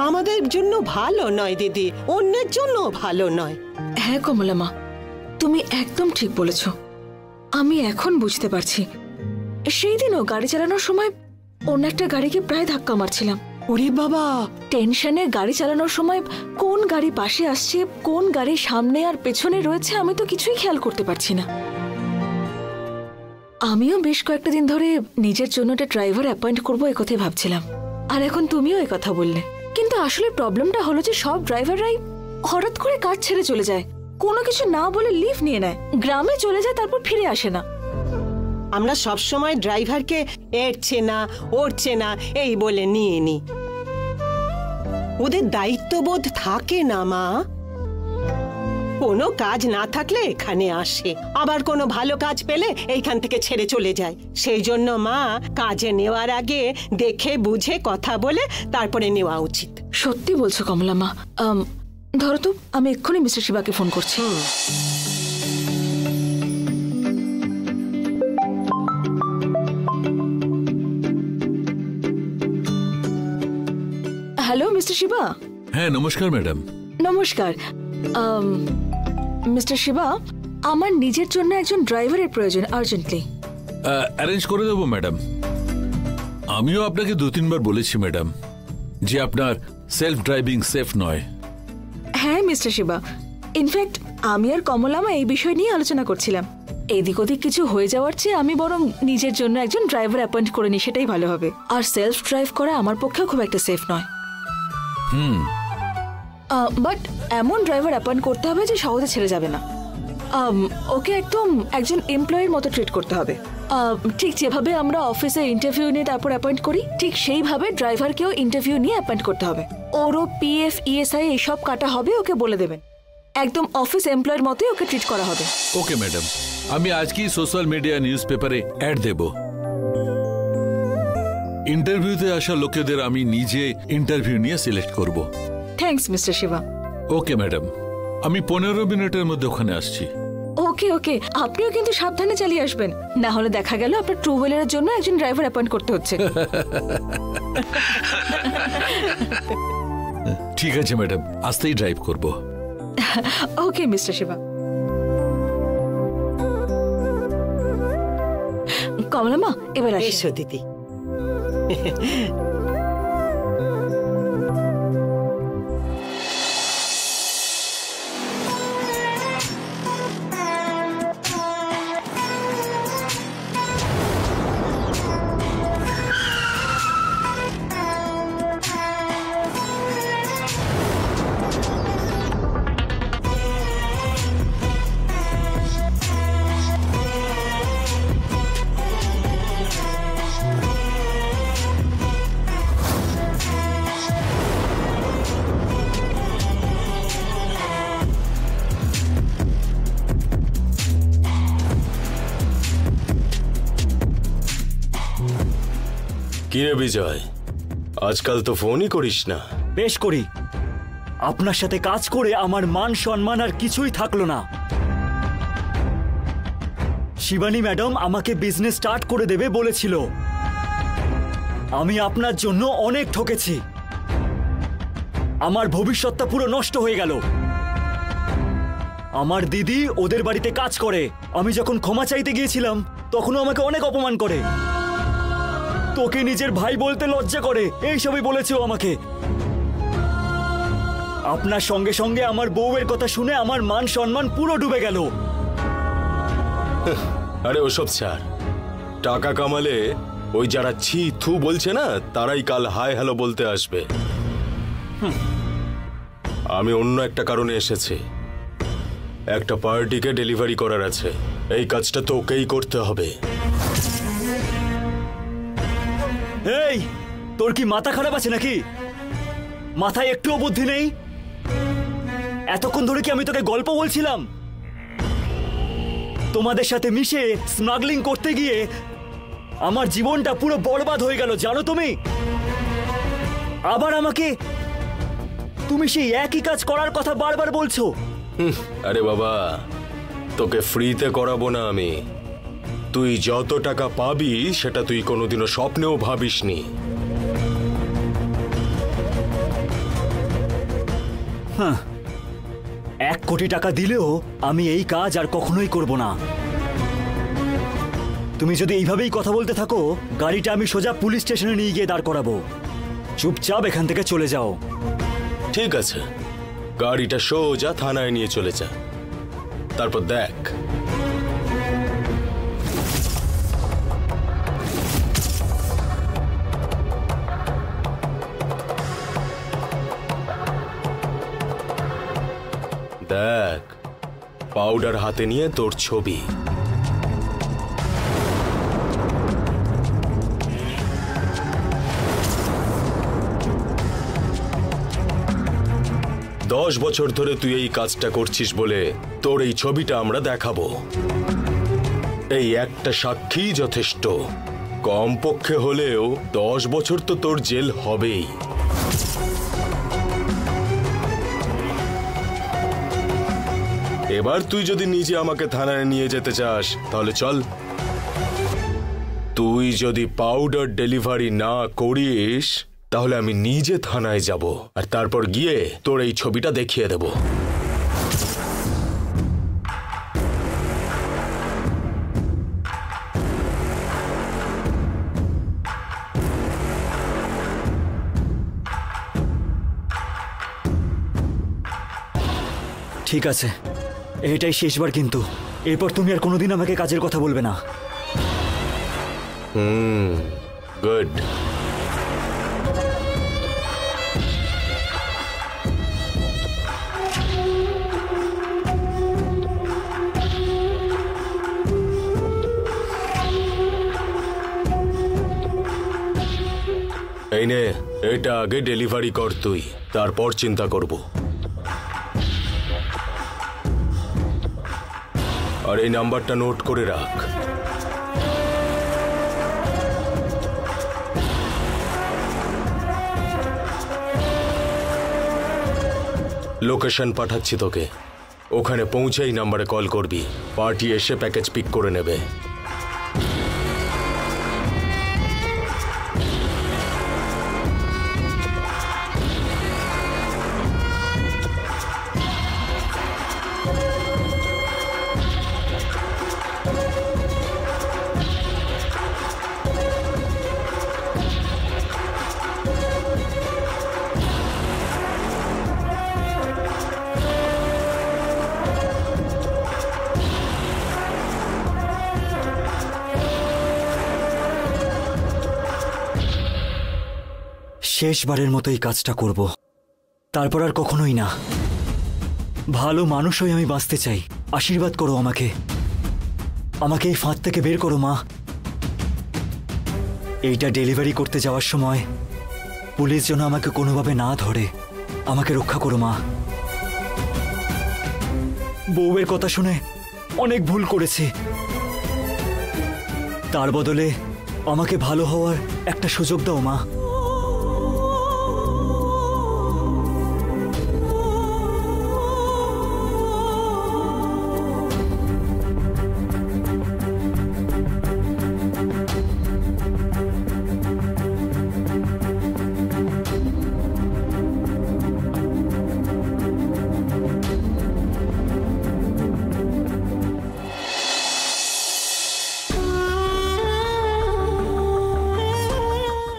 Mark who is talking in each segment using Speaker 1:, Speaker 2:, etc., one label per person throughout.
Speaker 1: আমাদের জন্য ভালো নয় দিদি, অন্যের জন্য ভালো নয়।
Speaker 2: হ্যাঁ কমলা মা, তুমি একদম ঠিক বলেছ। আমি এখন বুঝতে পারছি। সেই দিনও গাড়ি চালানোর সময় অন্য একটা গাড়িকে প্রায় ধাক্কা মারছিলাম।
Speaker 1: ওরে বাবা!
Speaker 2: টেনশনে গাড়ি চালানোর সময় কোন গাড়ি পাশে আসছে, কোন গাড়ি সামনে আর পেছনে রয়েছে আমি তো কিছুই খেয়াল করতে পারছি না। আমিও বেশ কয়েকটা দিন ধরে নিজের জন্য একটা ড্রাইভার অ্যাপয়েন্ট করবো এই কথাই ভাবছিলাম। আর এখন তুমিও এই কথা বললে। কিন্তু আসলে প্রবলেমটা হলো যে সব ড্রাইভাররাই হঠাৎ করে কাজ ছেড়ে চলে যায়, কোনো কিছু না বলে লিভ নিয়ে নেয়, গ্রামে চলে যায়, তারপর ফিরে আসে না।
Speaker 1: আমরা সব সময় ড্রাইভারকে এড়ছে না, ওড়ছে না এই বলে নিয়ে নি। ওদের দায়িত্ববোধ থাকে না মা। কোনো কাজ না থাকলে এখানে আসে, আবার কোনো ভালো কাজ পেলে এইখান থেকে ছেড়ে চলে যায়। সেই জন্য মা, কাজে নেওয়ার আগে দেখে বুঝে কথা বলে তারপরে নেওয়া উচিত।
Speaker 2: সত্যি বলছো কমলা মা। ধরো তো, আমি এক্ষুনি মিস্টার শিবাকে ফোন করছি। Hello mister Shiva.
Speaker 3: হ্যাঁ নমস্কার ম্যাডাম।
Speaker 2: নমস্কার মিস্টার শিবা, আমার নিজের জন্য একজন ড্রাইভারের প্রয়োজন আর্জেন্টলি।
Speaker 3: অ্যারেঞ্জ করে দেবো ম্যাডাম। আমিও আপনাকে 2-3 বার বলেছি ম্যাডাম যে আপনার সেলফ ড্রাইভিং সেফ নয়।
Speaker 2: হ্যাঁ মিস্টার শিবা, ইনফ্যাক্ট আমি আর কমলামা এই বিষয় নিয়ে আলোচনা করছিলাম। এদিক ওদিক কিছু হয়ে যাওয়ার চেয়ে আমি বরং নিজের জন্য একজন ড্রাইভার অ্যাপয়েন্ট করে নিই, সেটাই ভালো হবে। আর সেলফ ড্রাইভ করা আমার পক্ষেও খুব একটা সেফ নয়। বাট এমন ড্রাইভার অ্যাপয়েন্ট করতে হবে যে সহজে ছেড়ে যাবে না। ওকে একদম একজন এমপ্লয়ির মতো ট্রিট করতে হবে। ঠিক যেভাবে আমরা অফিসে ইন্টারভিউ নিয়ে তারপর অ্যাপয়েন্ট করি, ঠিক সেইভাবে ড্রাইভারকেও ইন্টারভিউ নিয়ে অ্যাপয়েন্ট করতে হবে। ওরও পিএফ, ইএসআই এইসব কাটা হবে, ওকে বলে দেবেন। একদম অফিস এমপ্লয়ের মতোই ওকে ট্রিট করা হবে।
Speaker 3: ওকে ম্যাডাম, আমি আজকেই সোশ্যাল মিডিয়া নিউজ পেপারে অ্যাড দেব। ইন্টারভিউতে আসা লোকেদের আমি নিজে ইন্টারভিউ নিয়ে সিলেক্ট করব।
Speaker 2: Thanks mister Shiva.
Speaker 3: Okay madam, আমি 15 মিনিটের মধ্যে ওখানে আসছি।
Speaker 2: ওকে ওকে, আপনিও কিন্তু সাবধানে চালিয়ে আসবেন, না হলে দেখা গেল আপনার টু হুইলারের জন্য একজন ড্রাইভার অ্যাপয়েন্ট করতে হচ্ছে।
Speaker 3: ঠিক আছে ম্যাডাম, আস্তেই ড্রাইভ করব।
Speaker 2: Okay mister Shiba. কমলা মা, এবার আসি।
Speaker 1: এসো দিদি।
Speaker 4: কিরে বিজয়, আজকাল তো ফোনই করিস না।
Speaker 5: বেশ করি, আপনার সাথে কাজ করে আমার মান সম্মান আর কিছুই থাকলো না। শিবানী ম্যাডাম আমাকে বিজনেস স্টার্ট করে দেবে বলেছিল। আমি আপনার জন্য অনেক ঠকেছি, আমার ভবিষ্যৎটা পুরো নষ্ট হয়ে গেল। আমার দিদি ওদের বাড়িতে কাজ করে, আমি যখন ক্ষমা চাইতে গিয়েছিলাম তখনও আমাকে অনেক অপমান করে। তোকে নিজের ভাই বলতে লজ্জা করে, এইসবই বলেছে আমাকে। আপনার সঙ্গে সঙ্গে আমার বউয়ের কথা শুনে আমার মান সম্মান পুরো ডুবে গেল।
Speaker 4: আরে ওসব ছাড়, টাকা কামালে ওই যারা ছি থু বলছে না, তারাই কাল হাই হ্যালো বলতে আসবে। আমি অন্য একটা কারণে এসেছি। একটা পার্টিকে ডেলিভারি করার আছে, এই কাজটা তোকেই করতে হবে।
Speaker 5: এই, তোর কি মাথা খারাপ আছে নাকি? মাথায় একটুও বুদ্ধি নেই? এতক্ষণ ধরে কি আমি তোকে গল্প বলছিলাম? তোমাদের সাথে মিশে স্মাগলিং করতে গিয়ে আমার জীবনটা পুরো বরবাদ হয়ে গেল, জানো তুমি? আবার আমাকে তুমি সেই একই কাজ করার কথা বারবার বলছো।
Speaker 4: আরে বাবা, তোকে ফ্রিতে করাবো না আমি। তুই যত টাকা পাবি সেটা তুই কোনোদিনও স্বপ্নেও ভাবিসনি।
Speaker 5: হ্যাঁ, 1 কোটি টাকা দিলেও আমি এই কাজ আর কখনোই করব না। তুমি যদি এইভাবেই কথা বলতে থাকো, গাড়িটা আমি সোজা পুলিশ স্টেশনে নিয়ে গিয়ে দাঁড় করাবো। চুপচাপ এখান থেকে চলে যাও।
Speaker 4: ঠিক আছে, গাড়িটা সোজা থানায় নিয়ে চলে যা, তারপর দেখ। দেখ, পাউডার হাতে নিয়ে তোর ছবি। দশ বছর ধরে তুই এই কাজটা করছিস বলে তোর এই ছবিটা আমরা দেখাবো। এই একটা সাক্ষী যথেষ্ট, কমপক্ষে হলেও 10 বছর তো তোর জেল হবেই। এবার তুই যদি নিজে আমাকে থানায় নিয়ে যেতে চাস তাহলে চল। তুই যদি পাউডার ডেলিভারি না করিস তাহলে আমি নিজে থানায় যাব আর তারপর গিয়ে তোর এই ছবিটা দেখিয়ে দেব।
Speaker 5: ঠিক আছে, এটাই শেষবার, কিন্তু এরপর তুমি আর কোনোদিন আমাকে কাজের কথা বলবে না।
Speaker 4: গুড। এই নে, এটা আগে ডেলিভারি কর তুই, তারপর চিন্তা করব। আর এই নাম্বারটা নোট করে রাখ। লোকেশন পাঠাচ্ছি তোকে, ওখানে পৌঁছে এই নাম্বারে কল করবি। পার্টি এসে প্যাকেজ পিক করে নেবে।
Speaker 5: শেষবারের মতো এই কাজটা করব, তারপর আর কখনোই না। ভালো মানুষ হয়ে আমি বাঁচতে চাই। আশীর্বাদ করো আমাকে, আমাকে এই ফাঁদ থেকে বের করো মা। এইটা ডেলিভারি করতে যাওয়ার সময় পুলিশ যেন আমাকে কোনোভাবে না ধরে, আমাকে রক্ষা করো মা। বউয়ের কথা শুনে অনেক ভুল করেছি, তার বদলে আমাকে ভালো হওয়ার একটা সুযোগ দাও মা।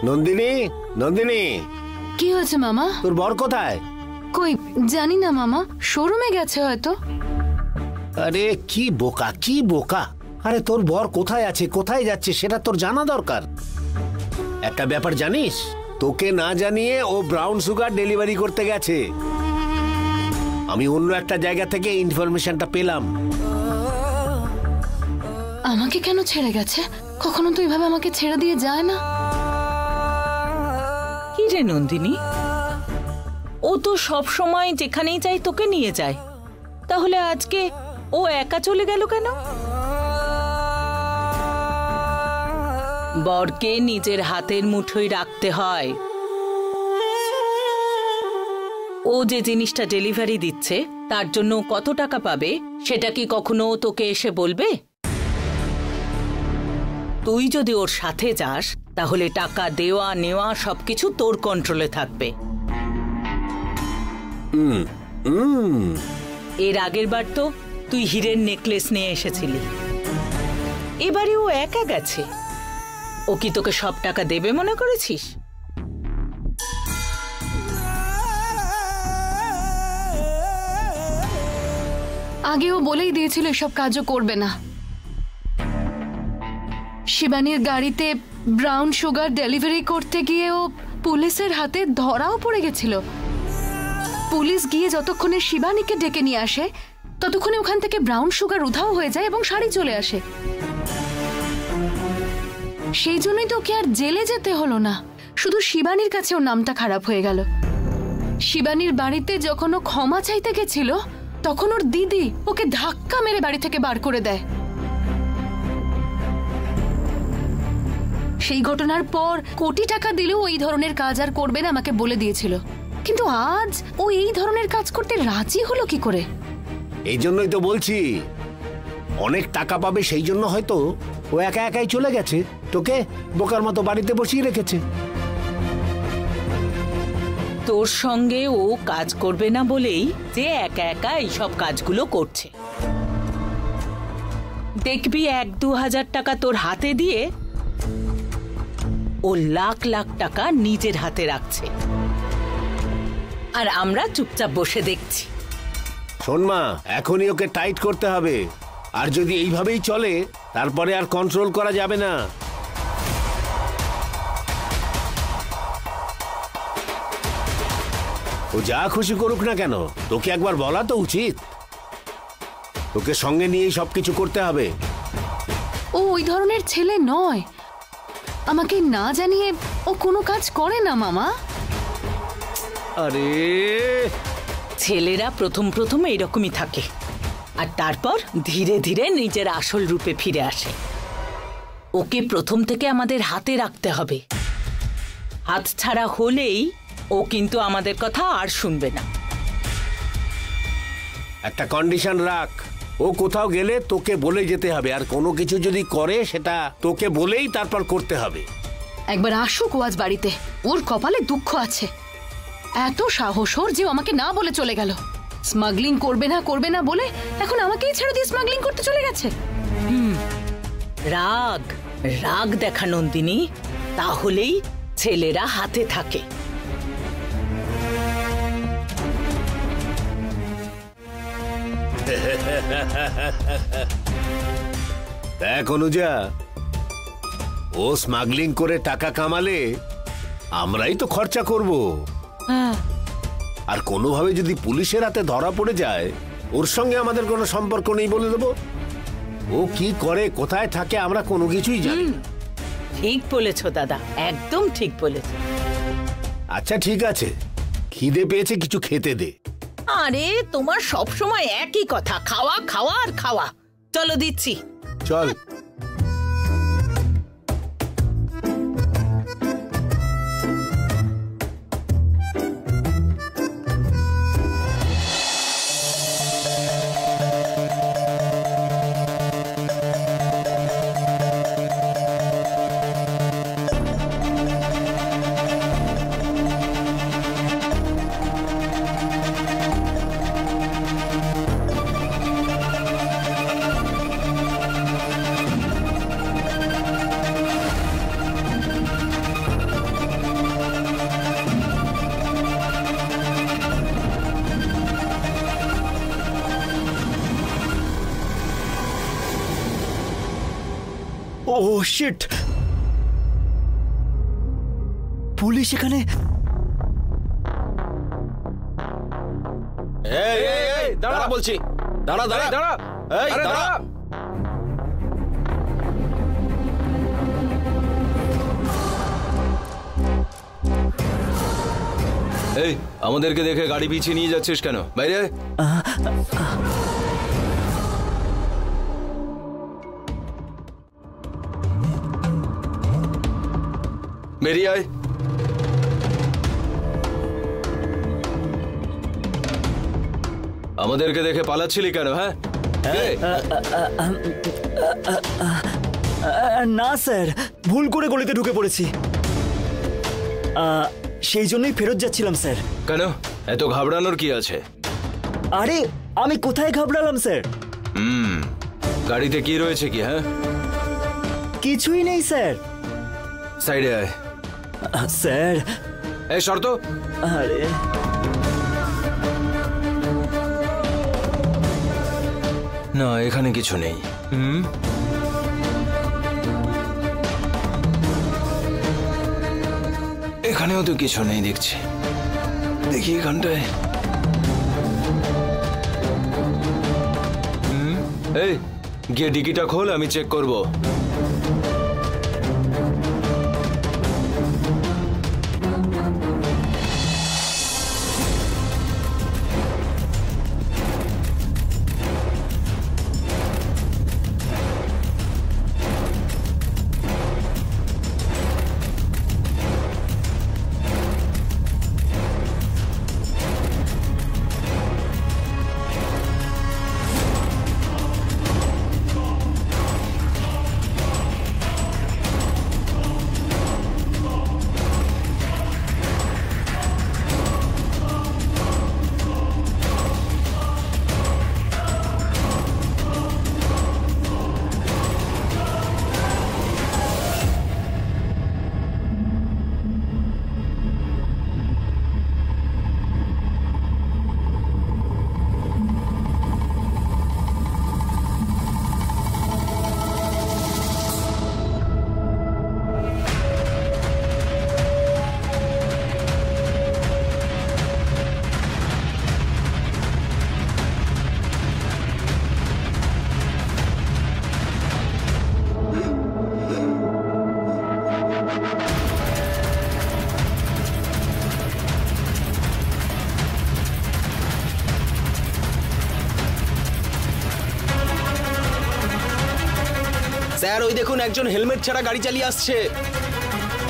Speaker 6: নন্দিনী, নন্দিনী,
Speaker 7: কি হয়েছে মামা?
Speaker 6: তোর বর কোথায়?
Speaker 7: কই জানি না মামা, শোরুমে গেছে হয়তো।
Speaker 6: আরে কি বোকা, কি বোকা! আরে তোর বর কোথায় আছে, কোথায় যাচ্ছে সেটা তোর জানা দরকার। একটা ব্যাপার জানিস, তোকে না জানিয়ে ও ব্রাউন সুগার ডেলিভারি করতে গেছে। আমি অন্য একটা জায়গা থেকে ইনফরমেশনটা পেলাম।
Speaker 7: আমাকে কেন ছেড়ে গেছে? কখনো তো এইভাবে আমাকে ছেড়ে দিয়ে যায় না।
Speaker 8: কি রে নন্দিনী, ও তো সব সময় যেখানেই চাই তোকে নিয়ে যায়, তাহলে আজকে ও একা চলে গেল কেন? বরকে নিজের হাতের মুঠোয় রাখতে হয়। ও যে জিনিসটা ডেলিভারি দিচ্ছে তার জন্য কত টাকা পাবে সেটা কি কখনো তোকে এসে বলবে? তুই যদি ওর সাথে যাস তাহলে টাকা দেওয়া নেওয়া সবকিছু তোর কন্ট্রোলে থাকবে। এর আগের বার তো তুই হীরের নেকলেস নিয়ে এসেছিলি, এবারে ও একা গেছে। ও কি তোকে সব টাকা দেবে মনে করেছিস?
Speaker 7: আগেও বলেই দিয়েছিল এসব কাজও করবে না। শিবানীর গাড়িতে ব্রাউন সুগার ডেলিভারি করতে গিয়ে ও পুলিশের হাতে ধরাও পড়ে গেছিল। পুলিশ গিয়ে যতক্ষণে শিবানীকে ডেকে নিয়ে আসে ততক্ষণে ওখান থেকে ব্রাউন সুগার উধাও হয়ে যায় এবং শাড়ি চলে আসে। সেই জন্যই তো ওকে আর জেলে যেতে হলো না, শুধু শিবানীর কাছে ওর নামটা খারাপ হয়ে গেল। শিবানীর বাড়িতে যখন ও ক্ষমা চাইতে গেছিল তখন ওর দিদি ওকে ধাক্কা মেরে বাড়ি থেকে বার করে দেয়। সেই ঘটনার পর কোটি টাকা দিলেও এই ধরনের কাজ আর করবে না আমাকে বলে দিয়েছিল, কিন্তু আজ ও এই ধরনের কাজ করতে রাজি হলো কি করে?
Speaker 6: এই জন্যই তো বলছি অনেক টাকা পাবে, সেই জন্য হয়তো ও একা একাই চলে গেছে, তোকে বোকার মতো বাড়িতে বসিয়ে রেখেছে।
Speaker 8: তোর সঙ্গে ও কাজ করবে না বলেই যে একা একা এইসব কাজগুলো করছে। দেখবি 1-2 হাজার টাকা তোর হাতে দিয়ে ও লাখ লাখ টাকা নিজের হাতে রাখছে, আর আমরা চুপচাপ বসে দেখছি।
Speaker 6: শোন মা, এখনই ওকে টাইট করতে হবে, আর যদি এইভাবেই চলে তারপরে আর কন্ট্রোল করা যাবে না। ও যা খুশি করুক না কেন, তোকে একবার বলা তো উচিত। তোকে সঙ্গে নিয়েই সবকিছু করতে হবে।
Speaker 7: ও ওই ধরনের ছেলে নয়, আমাকে না জানিয়ে ও কোনো কাজ করে না মামা।
Speaker 6: আরে
Speaker 8: ছেলেরা প্রথম প্রথম এইরকমই থাকে, আর তারপর ধীরে ধীরে নিজের আসল রূপে ফিরে আসে। ওকে প্রথম থেকে আমাদের হাতে রাখতে হবে, হাত ছাড়া হলেই ও কিন্তু আমাদের কথা আর শুনবে না।
Speaker 6: একটা কন্ডিশন রাখ, ও কোথাও গেলে তোকে বলে যেতে হবে, আর কোনো কিছু যদি করে সেটা তোকে বলেই তারপর করতে হবে।
Speaker 7: একবার আসুক ও আজ বাড়িতে, ওর কপালে দুঃখ আছে। এত সাহস ওর যে আমাকে না বলে চলে গেল। স্মাগলিং করবে না বলে এখন আমাকেই ছেড়ে দিয়ে স্মাগলিং করতে চলে গেছে।
Speaker 8: রাগ রাগ দেখা নন্দিনী, তাহলেই ছেলেরা হাতে থাকে।
Speaker 6: দেখ অনুজা, ও স্মাগলিং করে টাকা কামালে আমরাই তো খরচা করব, আর কোনোভাবে যদি পুলিশের হাতে ধরা পড়ে যায় ওর সঙ্গে আমাদের কোনো সম্পর্ক নেই বলে দেবো। ও কি করে, কোথায় থাকে, আমরা কোনো কিছুই জানি না।
Speaker 8: ঠিক বলেছ দাদা, একদম ঠিক বলেছ।
Speaker 6: আচ্ছা ঠিক আছে, খিদে পেয়েছে, কিছু খেতে দে।
Speaker 8: আরে তোমার সব সময় একই কথা, খাওয়া খাওয়া আর খাওয়া। চলো দিচ্ছি।
Speaker 6: চল।
Speaker 5: ওহ শিট, পুলিশ এখানে।
Speaker 4: দাঁড়া বলছি, দাঁড়া দাঁড়া দাঁড়া, এই দাঁড়া। এই আমাদেরকে দেখে গাড়ি পিছিয়ে নিয়ে যাচ্ছিস কেন? বাইরে বেরিয়ে আয়। আমাদেরকে দেখে পালাচ্ছিলি কেন? হ্যাঁ
Speaker 5: না স্যার, ভুল করে গলিতে ঢুকে পড়েছি, সেই জন্যই ফেরত যাচ্ছিলাম স্যার।
Speaker 4: কেন? এত ঘাবড়ানোর কি আছে?
Speaker 5: আরে আমি কোথায় ঘাবড়ালাম স্যার?
Speaker 9: গাড়িতে কি রয়েছে কি? হ্যাঁ,
Speaker 5: কিছুই নেই স্যার।
Speaker 9: সাইডে আয়।
Speaker 5: স্যার
Speaker 9: এই শর্ত।
Speaker 5: আরে
Speaker 9: না, এখানে কিছু নেই। এখানেও তো কিছু নেই দেখছি। দেখি এখানটায়। এই গিয়ে ডিকিটা খোল, আমি চেক করব। স্যার ওই দেখুন, একজন হেলমেট ছাড়া গাড়ি চালিয়ে আসছে।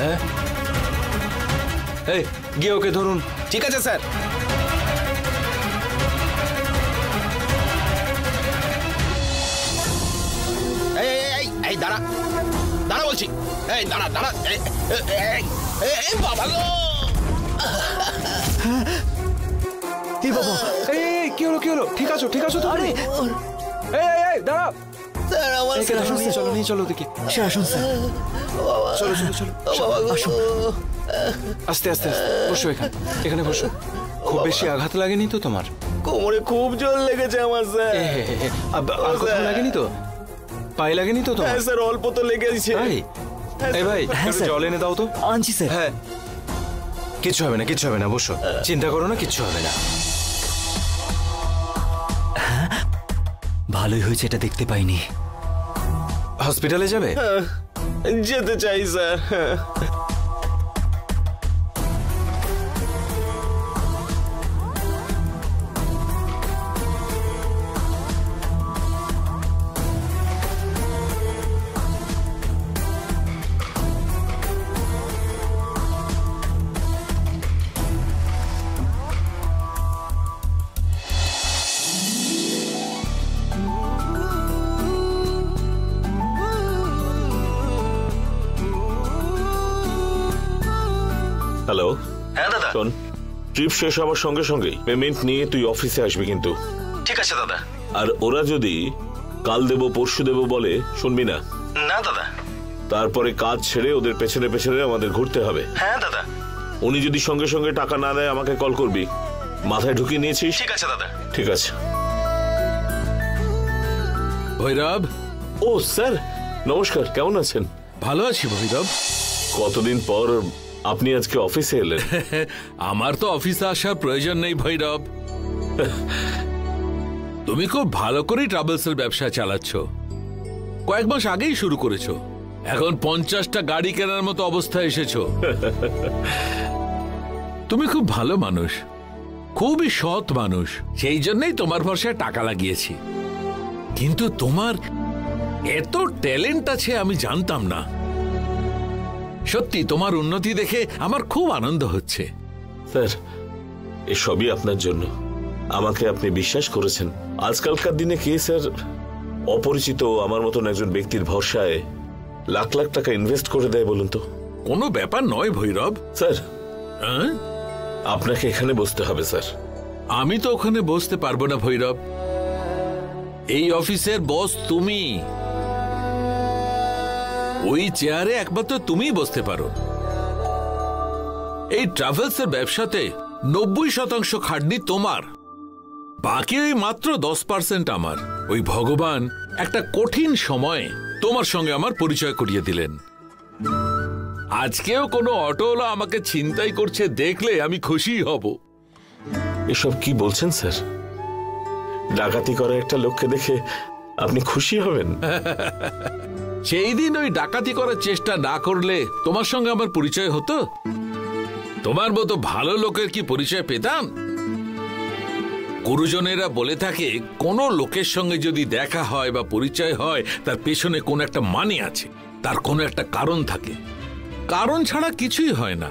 Speaker 9: হ্যাঁ, এই গিয়ে ওকে ধরুন। ঠিক আছে স্যার। এই দাঁড়া দাঁড়া বলছি। এই দাঁড়া দাঁড়া। এই বাবা গো! এই বাবা! এই কি হলো, কি হলো? ঠিক আছো, ঠিক আছো তো? আরে এই দাঁড়া স্যার, আমার চলো নিয়ে চলো দেখি।
Speaker 5: স্যার আসুন স্যার।
Speaker 9: চলো চলো চলো আসো। আস্তে আস্তে আস্তে বসো, এখানে বসো। খুব বেশি আঘাত লাগেনি তো তোমার?
Speaker 4: কোমরে খুব জোর লেগেছে আমার স্যার।
Speaker 9: আর কোথাও লাগেনি তো? পায়ে লাগেনি তো তোমার?
Speaker 4: হ্যাঁ স্যার, অল্প তো লেগেছে।
Speaker 9: এই ভাই, জল এনে দাও তো।
Speaker 5: আনছি স্যার।
Speaker 9: হ্যাঁ, কিচ্ছু হবে না, কিচ্ছু হবে না, বসো। চিন্তা করো না, কিচ্ছু হবে না।
Speaker 5: ভালোই হয়েছে এটা দেখতে পাইনি।
Speaker 9: হসপিটালে যাবে?
Speaker 4: যেতে চাই স্যার। হ্যালো।
Speaker 9: হ্যাঁ দাদা।
Speaker 4: শোন, ট্রিপ শেষ হওয়ার সঙ্গে সঙ্গেই পেমেন্ট নিয়ে তুই অফিসে আসবি কিন্তু।
Speaker 9: ঠিক আছে দাদা।
Speaker 4: আর ওরা যদি কাল দেবো পরশু দেবো বলে, শুনবি না।
Speaker 9: না দাদা।
Speaker 4: তারপরে কাজ ছেড়ে ওদের পেছনে পেছনে আমাদের ঘুরতে হবে।
Speaker 9: হ্যাঁ দাদা।
Speaker 4: উনি যদি সঙ্গে সঙ্গে টাকা না দেয় আমাকে কল করবি। মাথায় ঢুকিয়ে নিয়েছিস?
Speaker 9: ঠিক আছে দাদা।
Speaker 4: ঠিক আছে।
Speaker 3: ভৈরব।
Speaker 4: ও স্যার, নমস্কার, কেমন আছেন?
Speaker 3: ভালো আছি ভৈরব।
Speaker 4: কতদিন পর আপনি আজকে অফিসে এলেন।
Speaker 3: আমার তো অফিসে আসার প্রয়োজন নেই ভৈরব। তুমি খুব ভালো করে ট্রাভেলসের ব্যবসা চালাচ্ছ। কয়েক মাস আগেই শুরু করেছো, এখন 50টা গাড়ি কেনার মতো অবস্থায় এসেছো। তুমি খুব ভালো মানুষ, খুবই সৎ মানুষ, সেই জন্যই তোমার ভরসায় টাকা লাগিয়েছি। কিন্তু তোমার এত ট্যালেন্ট আছে আমি জানতাম না। সত্যি তোমার উন্নতি দেখে আমার খুব আনন্দ হচ্ছে।
Speaker 4: স্যার, এসবই আপনার জন্য। আমাকে আপনি বিশ্বাস করেছেন। আজকালকার দিনে কে স্যার অপরিচিত আমার মতন একজন ব্যক্তির ভরসায় লাখ লাখ টাকা ইনভেস্ট করে দেয় বলুন তো?
Speaker 3: কোনো ব্যাপার নয় ভৈরব।
Speaker 4: স্যার,
Speaker 3: হ্যাঁ?
Speaker 4: আপনাকে এখানে বসতে হবে স্যার।
Speaker 3: আমি তো ওখানে বসতে পারবো না ভৈরব। এই অফিসের বস তুমি, ওই চেয়ারে একমাত্র তুমিই বসতে পারো। এই ট্রাভেলসের ব্যবসাতে 90% খাটনি তোমার, বাকি ওই মাত্র 10% আমার। ওই ভগবান একটা কঠিন সময়ে তোমার সঙ্গে আমার পরিচয় করিয়ে দিলেন। আজকেও কোনো অটোওয়ালা আমাকে ছিনতাই করছে দেখলে আমি খুশি হব।
Speaker 10: এসব কি বলছেন স্যার? ডাকাতি করা একটা লোককে দেখে আপনি খুশি হবেন?
Speaker 3: সেই দিন ওই ডাকাতি করার চেষ্টা না করলে তোমার সঙ্গে আমার পরিচয় হতো? তোমার মতো ভালো লোকের কি পরিচয় পেতাম? গুরুজনেরা বলে থাকে কোনো লোকের সঙ্গে যদি দেখা হয় বা পরিচয় হয় তার পেছনে কোনো একটা মানে আছে, তার কোনো একটা কারণ থাকে। কারণ ছাড়া কিছুই হয় না।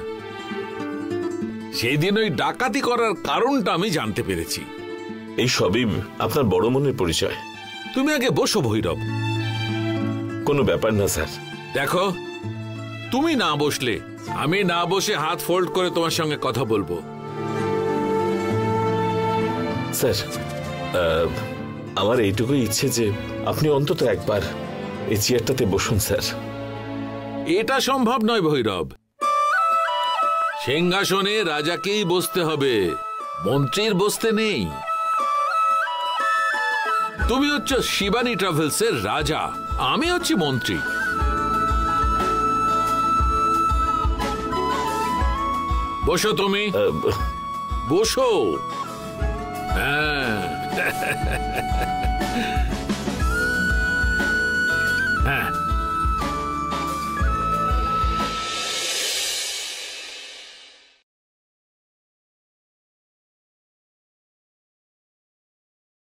Speaker 3: সেই দিন ওই ডাকাতি করার কারণটা আমি জানতে পেরেছি।
Speaker 10: এই সবই আপনার বড় মনের পরিচয়।
Speaker 3: তুমি আগে বসো ভৈরব।
Speaker 10: কোনো ব্যাপার না স্যার।
Speaker 3: দেখো, তুমি না বসলে আমি না বসে হাত ফোল্ড করে তোমার সঙ্গে কথা বলবো।
Speaker 10: স্যার, আমার এইটুকুই ইচ্ছে যে আপনি অন্তত একবার এই চেয়ারটাতে বসুন স্যার।
Speaker 3: এটা সম্ভব নয় ভৈরব। সিংহাসনে রাজাকেই বসতে হবে, মন্ত্রীর বসতে নেই। তুমি হচ্ছে শিবানী ট্রাভেলসের রাজা, আমি হচ্ছি মন্ত্রী। বসো তুমি, বসো। হ্যাঁ,